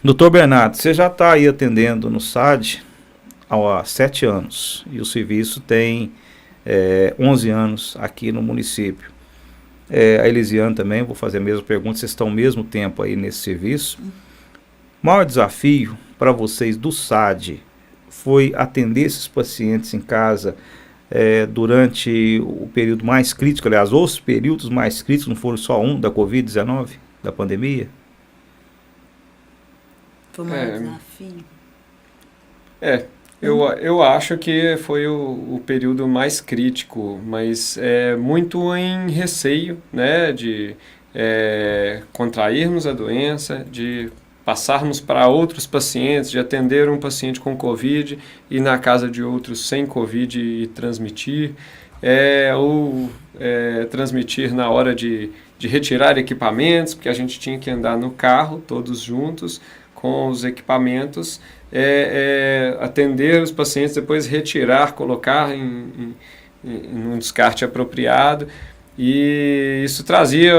Doutor Bernardo, você já está aí atendendo no SAD há 7 anos e o serviço tem 11 anos aqui no município. A Elisiane também, vou fazer a mesma pergunta, vocês estão ao mesmo tempo aí nesse serviço. O maior desafio para vocês do SAD foi atender esses pacientes em casa durante o período mais crítico, aliás, os períodos mais críticos, não foram só um da Covid-19, da pandemia? Foi um desafio. Eu acho que foi o período mais crítico, mas muito em receio, né, de contrairmos a doença, de passarmos para outros pacientes, de atender um paciente com Covid e na casa de outros sem Covid e transmitir, ou transmitir na hora de retirar equipamentos, porque a gente tinha que andar no carro, todos juntos, com os equipamentos, atender os pacientes, depois retirar, colocar em um descarte apropriado. E isso trazia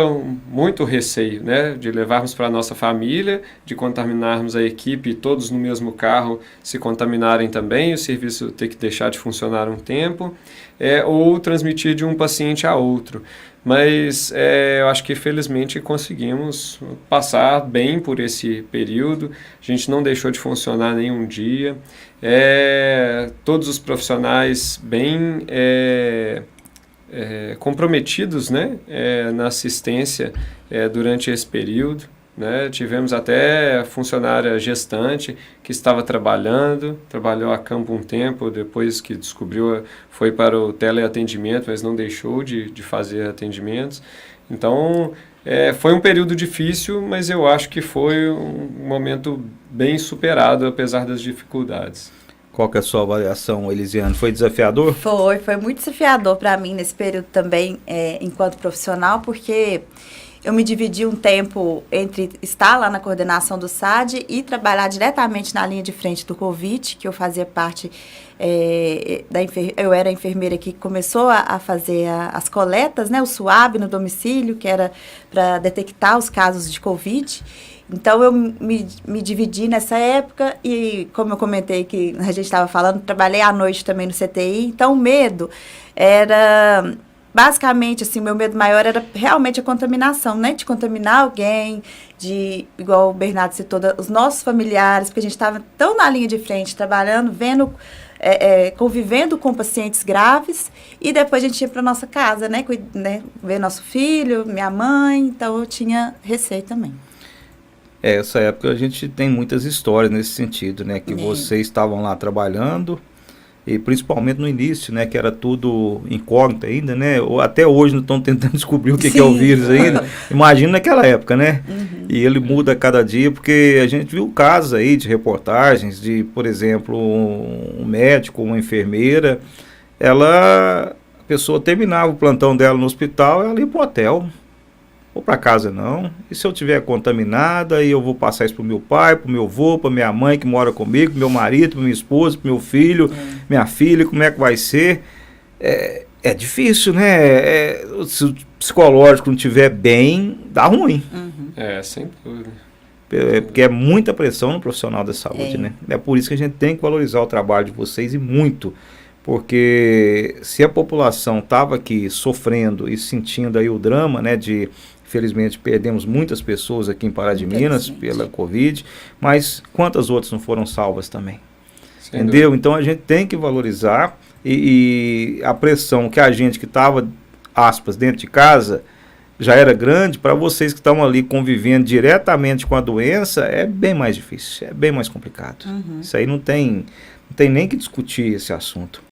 muito receio, né, de levarmos para a nossa família, de contaminarmos a equipe e todos no mesmo carro se contaminarem também, o serviço ter que deixar de funcionar um tempo, ou transmitir de um paciente a outro. Mas eu acho que felizmente conseguimos passar bem por esse período, a gente não deixou de funcionar nenhum dia, todos os profissionais bem comprometidos, né, na assistência durante esse período, né? Tivemos até funcionária gestante que estava trabalhou a campo um tempo, depois que descobriu foi para o teleatendimento, mas não deixou de fazer atendimentos. Então foi um período difícil, mas eu acho que foi um momento bem superado, apesar das dificuldades. Qual que é a sua avaliação, Elisiane? Foi desafiador? Foi muito desafiador para mim nesse período também, enquanto profissional, porque eu me dividi um tempo entre estar lá na coordenação do SAD e trabalhar diretamente na linha de frente do Covid, que eu fazia parte eu era a enfermeira que começou a fazer as coletas, né, o SUAB no domicílio, que era para detectar os casos de Covid. Então, eu me dividi nessa época e, como eu comentei que a gente estava falando, trabalhei à noite também no CTI. Então, o medo era, basicamente, assim, meu medo maior era realmente a contaminação, né? De contaminar alguém, igual o Bernardo citou, os nossos familiares, porque a gente estava tão na linha de frente, trabalhando, vendo, convivendo com pacientes graves, e depois a gente ia para nossa casa, né? Ver nosso filho, minha mãe, então eu tinha receio também. Essa época a gente tem muitas histórias nesse sentido, né? Que vocês estavam lá trabalhando, e principalmente no início, né? Que era tudo incógnito ainda, né? Ou até hoje não estão tentando descobrir o que é o vírus ainda. Imagina naquela época, né? Uhum. E ele muda a cada dia, porque a gente viu casos aí de reportagens de, por exemplo, um médico, uma enfermeira, a pessoa terminava o plantão dela no hospital, ela ia pro hotel. Ou para casa não, e se eu tiver contaminada, aí eu vou passar isso pro meu pai, pro meu avô, pra minha mãe que mora comigo, pro meu marido, pra minha esposa, pro meu filho, minha filha, como é que vai ser? É difícil, né? Se o psicológico não estiver bem, dá ruim. Uhum. Sem dúvida. Porque é muita pressão no profissional da saúde, né? É por isso que a gente tem que valorizar o trabalho de vocês, e muito. Porque se a população estava aqui sofrendo e sentindo aí o drama, né, infelizmente perdemos muitas pessoas aqui em Pará de Minas pela Covid, mas quantas outras não foram salvas também? Entendeu? Então a gente tem que valorizar, e a pressão que a gente que estava, aspas, dentro de casa, já era grande, para vocês que estão ali convivendo diretamente com a doença, é bem mais difícil, é bem mais complicado. Isso aí não tem nem que discutir esse assunto.